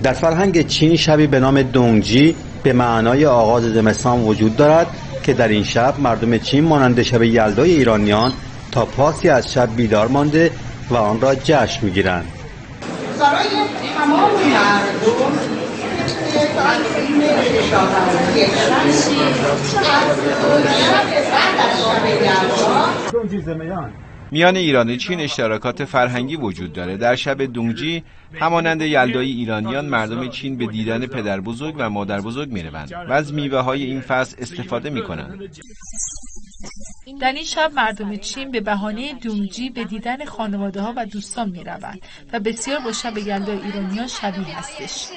در فرهنگ چین شبی به نام دونگجی به معنای آغاز زمستان وجود دارد که در این شب مردم چین مانند شب یلدای ایرانیان تا پاسی از شب بیدار مانده و آن را جشن می‌گیرند. برای تمام مردم میان ایران و چین اشتراکات فرهنگی وجود داره. در شب دونگجی همانند یلدای ایرانیان مردم چین به دیدن پدر بزرگ و مادر بزرگ میروند و از میوه های این فصل استفاده میکنند. در این شب مردم چین به بهانه دونگجی به دیدن خانواده ها و دوستان میروند و بسیار با شب یلدای ایرانیان شبیه هستش.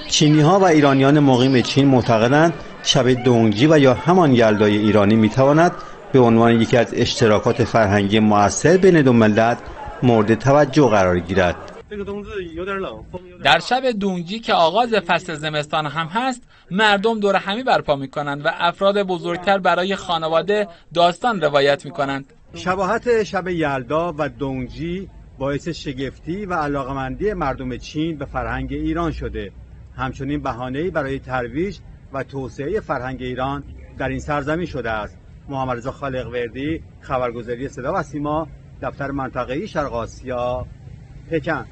چینی ها و ایرانیان مقیم چین معتقدند شب دونگجی و یا همان یلدای ایرانی میتواند به عنوان یکی از اشتراکات فرهنگی مؤثر بین دو ملت مورد توجه قرار گیرد. در شب دونگجی که آغاز فصل زمستان هم هست، مردم دور همی برپا میکنند و افراد بزرگتر برای خانواده داستان روایت میکنند. شباهت شب یلدا و دونگجی باعث شگفتی و علاقمندی مردم چین به فرهنگ ایران شده. همچنین بهانه‌ای برای ترویج و توسعه فرهنگ ایران در این سرزمین شده است. محمد رضا خالق‌وردی، خبرگزاری صدا و سیما، دفتر منطقه‌ای شرق آسیا، پکن.